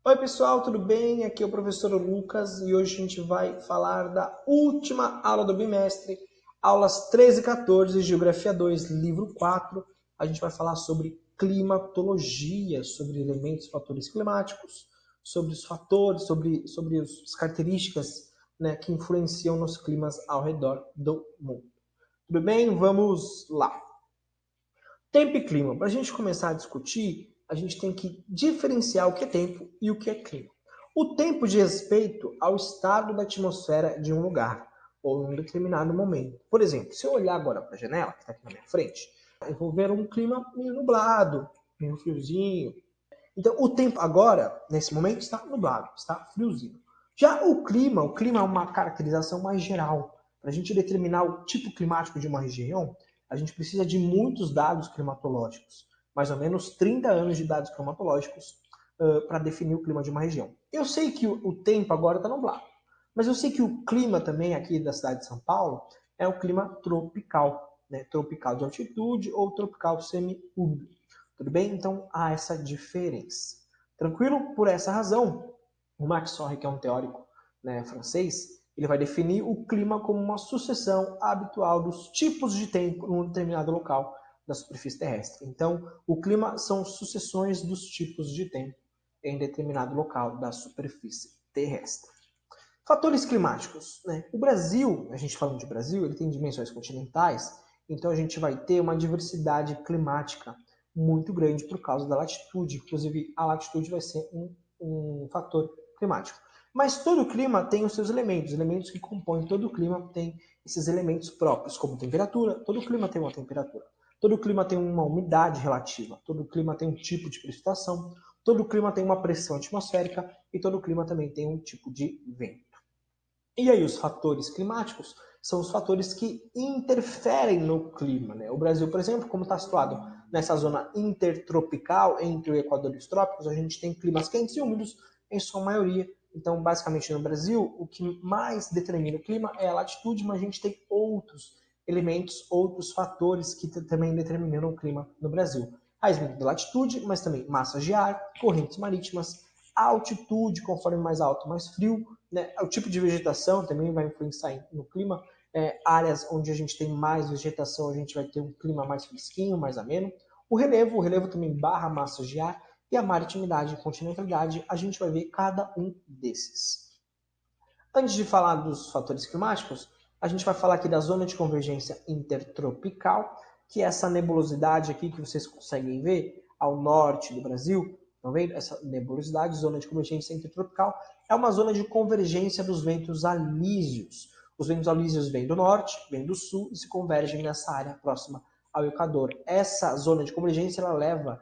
Oi pessoal, tudo bem? Aqui é o professor Lucas e hoje a gente vai falar da última aula do bimestre, aulas 13 e 14, Geografia 2, livro 4. A gente vai falar sobre climatologia, sobre elementos, fatores climáticos, sobre os fatores, sobre as características, né, que influenciam nos climas ao redor do mundo. Tudo bem? Vamos lá. Tempo e clima. Para a gente começar a discutir, a gente tem que diferenciar o que é tempo e o que é clima. O tempo diz respeito ao estado da atmosfera de um lugar ou em um determinado momento. Por exemplo, se eu olhar agora para a janela, que está aqui na minha frente, eu vou ver um clima meio nublado, meio friozinho. Então, o tempo agora, nesse momento, está nublado, está friozinho. Já o clima é uma caracterização mais geral. Para a gente determinar o tipo climático de uma região, a gente precisa de muitos dados climatológicos, mais ou menos 30 anos de dados climatológicos para definir o clima de uma região. Eu sei que o tempo agora está nublado, mas eu sei que o clima também aqui da cidade de São Paulo é o clima tropical, né? Tropical de altitude ou tropical semi-úmido. Tudo bem? Então há essa diferença. Tranquilo? Por essa razão, o Max Sorre, que é um teórico, né, francês, ele vai definir o clima como uma sucessão habitual dos tipos de tempo em um determinado local da superfície terrestre. Então, o clima são sucessões dos tipos de tempo em determinado local da superfície terrestre. Fatores climáticos, né? O Brasil, a gente falando de Brasil, ele tem dimensões continentais, então a gente vai ter uma diversidade climática muito grande por causa da latitude. Inclusive, a latitude vai ser um fator climático. Mas todo clima tem os seus elementos que compõem todo o clima têm esses elementos próprios, como temperatura. Todo clima tem uma temperatura. Todo clima tem uma umidade relativa. Todo clima tem um tipo de precipitação. Todo clima tem uma pressão atmosférica e todo clima também tem um tipo de vento. E aí os fatores climáticos são os fatores que interferem no clima, né? O Brasil, por exemplo, como está situado nessa zona intertropical entre o Equador e os trópicos, a gente tem climas quentes e úmidos em sua maioria. Então, basicamente no Brasil, o que mais determina o clima é a latitude, mas a gente tem outros elementos, outros fatores que também determinam o clima no Brasil. Raiz da latitude, mas também massas de ar, correntes marítimas, altitude, conforme mais alto, mais frio, né? O tipo de vegetação também vai influenciar no clima. Áreas onde a gente tem mais vegetação, a gente vai ter um clima mais fresquinho, mais ameno. O relevo também barra massas de ar. E a maritimidade e continentalidade, a gente vai ver cada um desses. Antes de falar dos fatores climáticos, a gente vai falar aqui da zona de convergência intertropical, que é essa nebulosidade aqui que vocês conseguem ver ao norte do Brasil. Estão vendo? Essa nebulosidade, zona de convergência intertropical, é uma zona de convergência dos ventos alísios. Os ventos alísios vêm do norte, vêm do sul e se convergem nessa área próxima ao Equador. Essa zona de convergência ela leva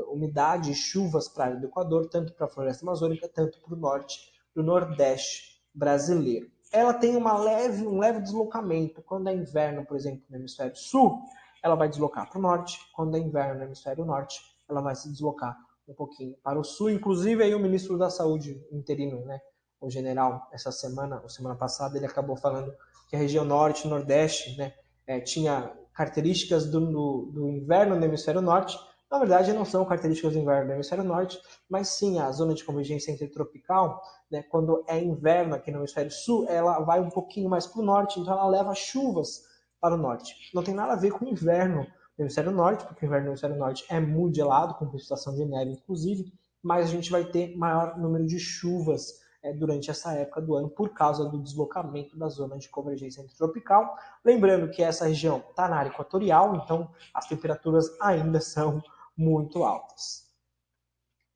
umidade e chuvas para a área do Equador, tanto para a floresta amazônica, tanto para o norte do Nordeste brasileiro. Ela tem um leve deslocamento. Quando é inverno, por exemplo, no hemisfério sul, ela vai deslocar para o norte. Quando é inverno no hemisfério norte, ela vai se deslocar um pouquinho para o sul. Inclusive, aí o ministro da Saúde interino, né, o general, essa semana, ou semana passada, ele acabou falando que a região norte e nordeste, né, tinha características do inverno no hemisfério norte. Na verdade, não são características do inverno no hemisfério norte, mas sim a zona de convergência intertropical, né, quando é inverno aqui no hemisfério sul, ela vai um pouquinho mais para o norte, então ela leva chuvas para o norte. Não tem nada a ver com o inverno no hemisfério norte, porque o inverno no hemisfério norte é muito gelado, com precipitação de neve inclusive, mas a gente vai ter maior número de chuvas durante essa época do ano por causa do deslocamento da zona de convergência intertropical. Lembrando que essa região está na área equatorial, então as temperaturas ainda são muito altas.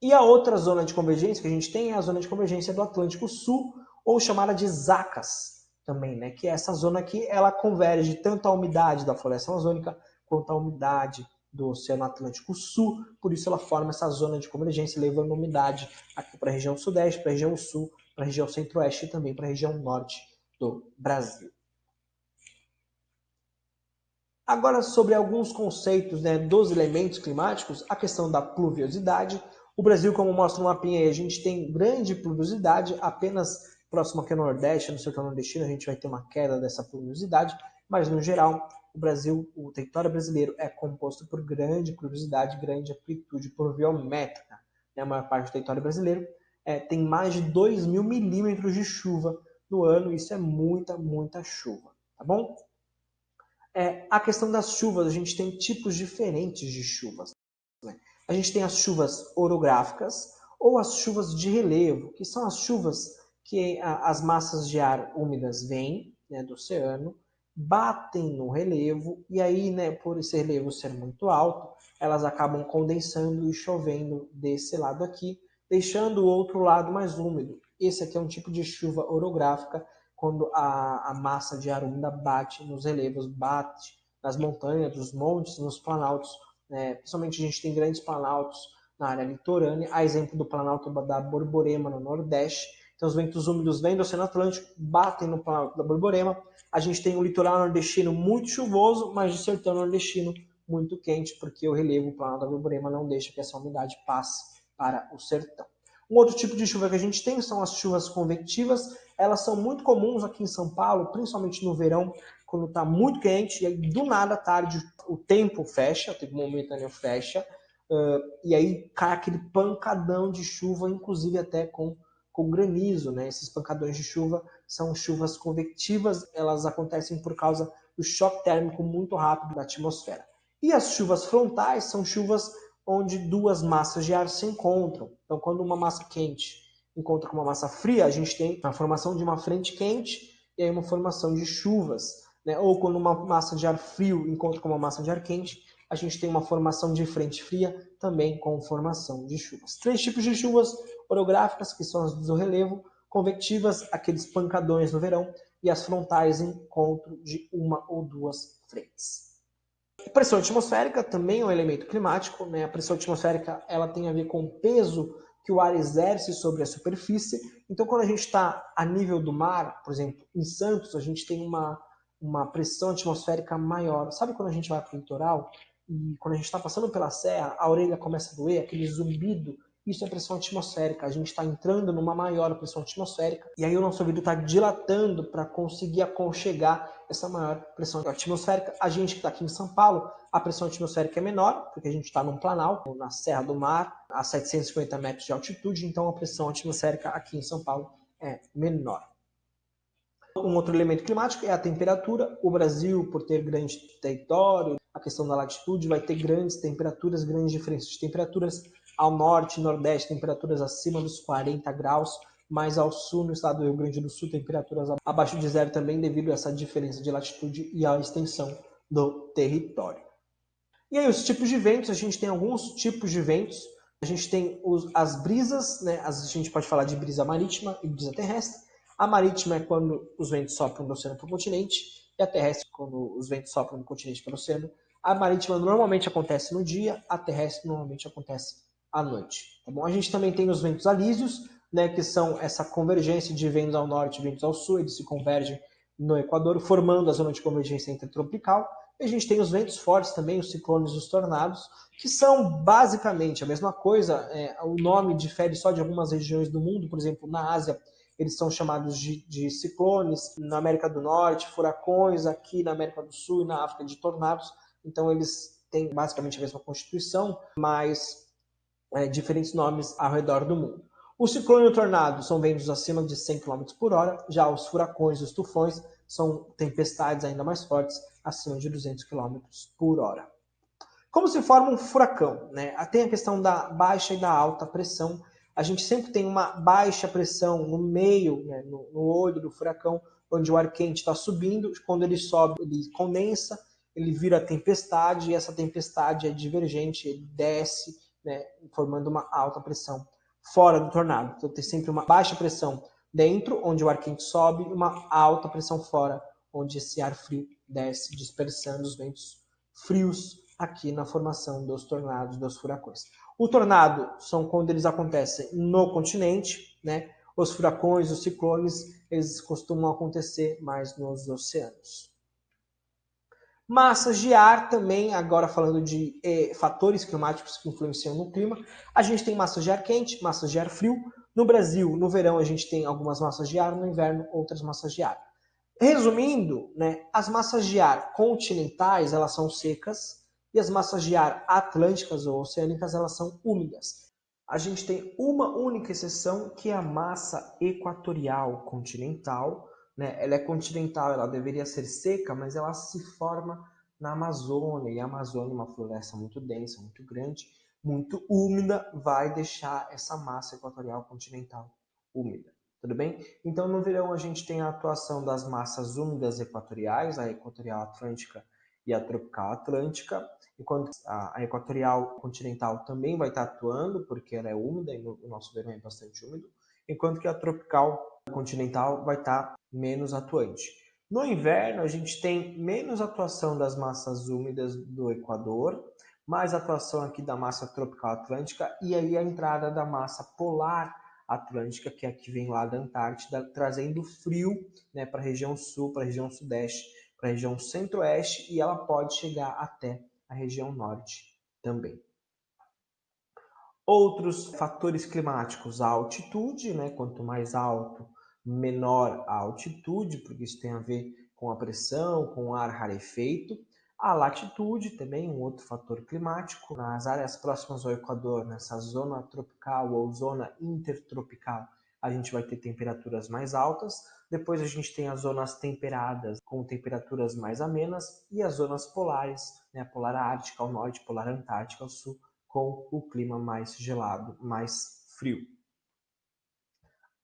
E a outra zona de convergência que a gente tem é a zona de convergência do Atlântico Sul, ou chamada de ZACAS também, né? Que é essa zona aqui, ela converge tanto a umidade da floresta amazônica quanto a umidade do Oceano Atlântico Sul, por isso ela forma essa zona de convergência, levando umidade aqui para a região sudeste, para a região sul, para a região centro-oeste e também para a região norte do Brasil. Agora, sobre alguns conceitos, né, dos elementos climáticos, a questão da pluviosidade. O Brasil, como mostra o mapinha aí, a gente tem grande pluviosidade, apenas próximo aqui ao Nordeste, no sertão nordestino, a gente vai ter uma queda dessa pluviosidade, mas no geral, o Brasil, o território brasileiro é composto por grande pluviosidade, grande amplitude pluviométrica. né, a maior parte do território brasileiro, tem mais de 2.000 milímetros de chuva no ano. Isso é muita chuva, tá bom? A questão das chuvas, a gente tem tipos diferentes de chuvas, né? A gente tem as chuvas orográficas ou as chuvas de relevo, que são as chuvas que as massas de ar úmidas vêm, né, do oceano, batem no relevo e aí, né, por esse relevo ser muito alto, elas acabam condensando e chovendo desse lado aqui, deixando o outro lado mais úmido. Esse aqui é um tipo de chuva orográfica, quando a massa de ar úmida bate nos relevos, bate nas montanhas, nos montes, nos planaltos. Principalmente a gente tem grandes planaltos na área litorânea, a exemplo do Planalto da Borborema, no Nordeste. Então os ventos úmidos vêm do Oceano Atlântico, batem no Planalto da Borborema. A gente tem o litoral nordestino muito chuvoso, mas o sertão nordestino muito quente, porque o relevo, o Planalto da Borborema, não deixa que essa umidade passe para o sertão. Um outro tipo de chuva que a gente tem são as chuvas convectivas. Elas são muito comuns aqui em São Paulo, principalmente no verão, quando está muito quente, e aí do nada à tarde o tempo fecha, o tempo momentâneo fecha, e aí cai aquele pancadão de chuva, inclusive até com granizo, né? Esses pancadões de chuva são chuvas convectivas, elas acontecem por causa do choque térmico muito rápido da atmosfera. E as chuvas frontais são chuvas onde duas massas de ar se encontram. Então, quando uma massa quente encontra com uma massa fria, a gente tem a formação de uma frente quente e aí uma formação de chuvas, né? Ou quando uma massa de ar frio encontra com uma massa de ar quente, a gente tem uma formação de frente fria, também com formação de chuvas. Três tipos de chuvas: orográficas, que são as do relevo, convectivas, aqueles pancadões no verão, e as frontais, encontro de uma ou duas frentes. A pressão atmosférica também é um elemento climático, né? A pressão atmosférica ela tem a ver com o peso que o ar exerce sobre a superfície. Então, quando a gente está a nível do mar, por exemplo, em Santos, a gente tem uma pressão atmosférica maior. Sabe quando a gente vai para o litoral e quando a gente está passando pela serra, a orelha começa a doer, aquele zumbido? Isso é pressão atmosférica. A gente está entrando numa maior pressão atmosférica e aí o nosso ouvido está dilatando para conseguir aconchegar essa maior pressão atmosférica. A gente que está aqui em São Paulo, a pressão atmosférica é menor, porque a gente está num planalto, na Serra do Mar, a 750 metros de altitude, então a pressão atmosférica aqui em São Paulo é menor. Um outro elemento climático é a temperatura. O Brasil, por ter grande território, a questão da latitude, vai ter grandes temperaturas, grandes diferenças de temperaturas. Ao norte e nordeste, temperaturas acima dos 40 graus, mais ao sul, no estado do Rio Grande do Sul, temperaturas abaixo de zero também, devido a essa diferença de latitude e à extensão do território. E aí, os tipos de ventos, a gente tem alguns tipos de ventos. A gente tem as brisas, né? A gente pode falar de brisa marítima e brisa terrestre. A marítima é quando os ventos sopram do oceano para o continente, e a terrestre quando os ventos sopram do continente para o oceano. A marítima normalmente acontece no dia, a terrestre normalmente acontece à noite. Tá bom? A gente também tem os ventos alísios, né, que são essa convergência de ventos ao norte e ventos ao sul, eles se convergem no Equador, formando a zona de convergência intertropical. E a gente tem os ventos fortes também, os ciclones e os tornados, que são basicamente a mesma coisa. O nome difere só de algumas regiões do mundo. Por exemplo, na Ásia, eles são chamados de ciclones, na América do Norte, furacões, aqui na América do Sul e na África de tornados. Então, eles têm basicamente a mesma constituição, mas diferentes nomes ao redor do mundo. O ciclone e o tornado são ventos acima de 100 km por hora, já os furacões e os tufões são tempestades ainda mais fortes, acima de 200 km por hora. Como se forma um furacão? Né? Tem a questão da baixa e da alta pressão. A gente sempre tem uma baixa pressão no meio, né, no olho do furacão, onde o ar quente está subindo. Quando ele sobe, ele condensa, ele vira tempestade, e essa tempestade é divergente, ele desce, né, formando uma alta pressão fora do tornado. Então tem sempre uma baixa pressão dentro, onde o ar quente sobe, e uma alta pressão fora, onde esse ar frio desce, dispersando os ventos frios aqui na formação dos tornados, dos furacões. O tornado são quando eles acontecem no continente, né? Os furacões, os ciclones, eles costumam acontecer mais nos oceanos. Massas de ar também, agora falando de fatores climáticos que influenciam no clima, a gente tem massas de ar quente, massas de ar frio. No Brasil, no verão, a gente tem algumas massas de ar, no inverno, outras massas de ar. Resumindo, né, as massas de ar continentais, elas são secas, e as massas de ar atlânticas ou oceânicas, elas são úmidas. A gente tem uma única exceção, que é a massa equatorial continental, né? Ela é continental, ela deveria ser seca, mas ela se forma na Amazônia, e a Amazônia é uma floresta muito densa, muito grande, muito úmida, vai deixar essa massa equatorial continental úmida. Tudo bem? Então, no verão, a gente tem a atuação das massas úmidas equatoriais, a equatorial atlântica e a tropical atlântica, enquanto a equatorial continental também vai estar atuando, porque ela é úmida e o nosso verão é bastante úmido, enquanto que a tropical continental vai estar menos atuante. No inverno, a gente tem menos atuação das massas úmidas do Equador, mais atuação aqui da massa tropical atlântica e aí a entrada da massa polar atlântica, que é a que vem lá da Antártida, trazendo frio, né, para a região sul, para a região sudeste, para a região centro-oeste, e ela pode chegar até a região norte também. Outros fatores climáticos, a altitude, né? Quanto mais alto, menor a altitude, porque isso tem a ver com a pressão, com o ar rarefeito. A latitude também, um outro fator climático. Nas áreas próximas ao Equador, nessa zona tropical ou zona intertropical, a gente vai ter temperaturas mais altas. Depois a gente tem as zonas temperadas, com temperaturas mais amenas, e as zonas polares, né? Polar ártica ao norte, polar antártica ao sul, com o clima mais gelado, mais frio.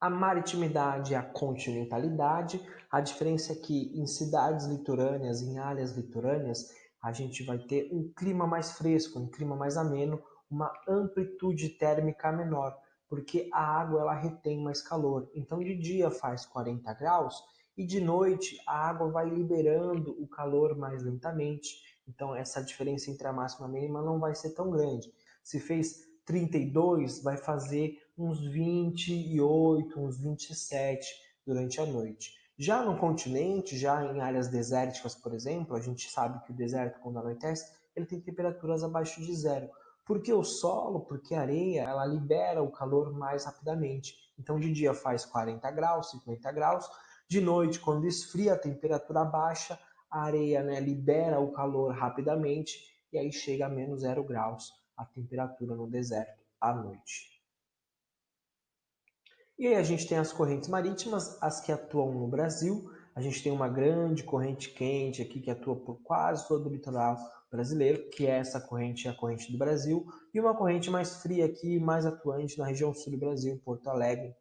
A maritimidade e a continentalidade, a diferença é que em cidades litorâneas, em áreas litorâneas, a gente vai ter um clima mais fresco, um clima mais ameno, uma amplitude térmica menor, porque a água ela retém mais calor. Então de dia faz 40 graus e de noite a água vai liberando o calor mais lentamente. Então essa diferença entre a máxima e a mínima não vai ser tão grande. Se fez 32, vai fazer uns 28, uns 27 durante a noite. Já no continente, já em áreas desérticas, por exemplo, a gente sabe que o deserto, quando anoitece, ele tem temperaturas abaixo de zero. Porque o solo, porque a areia, ela libera o calor mais rapidamente. Então, de dia faz 40 graus, 50 graus. De noite, quando esfria, a temperatura baixa, a areia, né, libera o calor rapidamente e aí chega a menos 0 graus a temperatura no deserto à noite. E aí a gente tem as correntes marítimas, as que atuam no Brasil. A gente tem uma grande corrente quente aqui que atua por quase todo o litoral brasileiro, que é essa corrente, a corrente do Brasil, e uma corrente mais fria aqui, mais atuante na região sul do Brasil, Porto Alegre,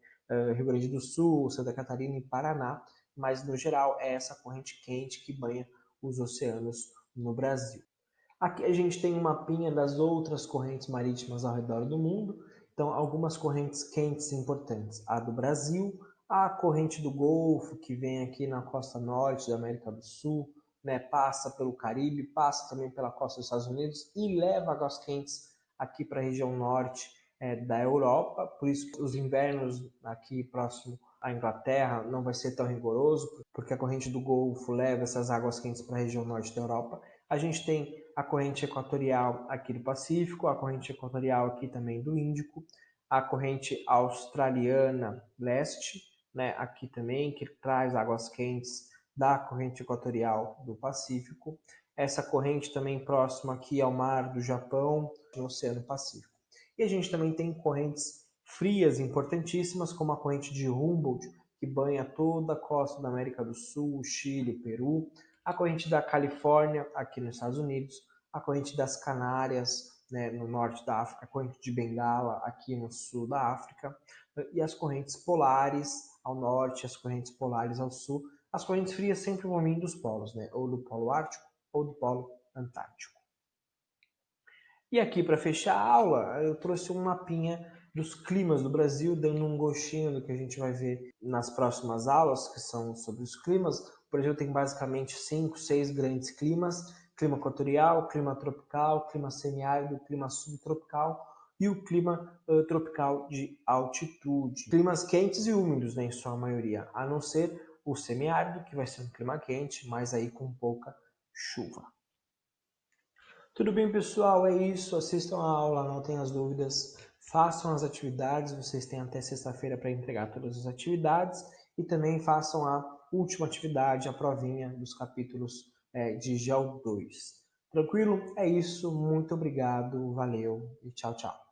Rio Grande do Sul, Santa Catarina e Paraná, mas no geral é essa corrente quente que banha os oceanos no Brasil. Aqui a gente tem um mapinha das outras correntes marítimas ao redor do mundo. Então, algumas correntes quentes importantes. A do Brasil, a corrente do Golfo, que vem aqui na costa norte da América do Sul, né, passa pelo Caribe, passa também pela costa dos Estados Unidos e leva águas quentes aqui para a região norte da Europa. Por isso, os invernos aqui próximo à Inglaterra não vai ser tão rigoroso, porque a corrente do Golfo leva essas águas quentes para a região norte da Europa. A gente tem a corrente equatorial aqui do Pacífico, a corrente equatorial aqui também do Índico, a corrente australiana leste, né, aqui também, que traz águas quentes da corrente equatorial do Pacífico. Essa corrente também próxima aqui ao mar do Japão, no Oceano Pacífico. E a gente também tem correntes frias importantíssimas, como a corrente de Humboldt, que banha toda a costa da América do Sul, Chile, Peru, a corrente da Califórnia, aqui nos Estados Unidos, a corrente das Canárias, né, no norte da África, a corrente de Bengala, aqui no sul da África, e as correntes polares ao norte, as correntes polares ao sul. As correntes frias sempre vão vir dos polos, né, ou do polo ártico ou do polo antártico. E aqui, para fechar a aula, eu trouxe um mapinha dos climas do Brasil, dando um gostinho do que a gente vai ver nas próximas aulas, que são sobre os climas. O Brasil tem basicamente 5, 6 grandes climas: clima equatorial, clima tropical, clima semiárido, clima subtropical e o clima tropical de altitude. Climas quentes e úmidos, né, em sua maioria, a não ser o semiárido, que vai ser um clima quente, mas aí com pouca chuva. Tudo bem, pessoal? É isso. Assistam a aula, anotem as dúvidas, façam as atividades. Vocês têm até sexta-feira para entregar todas as atividades e também façam a última atividade, a provinha dos capítulos de GEO 2. Tranquilo? É isso. Muito obrigado, valeu e tchau, tchau.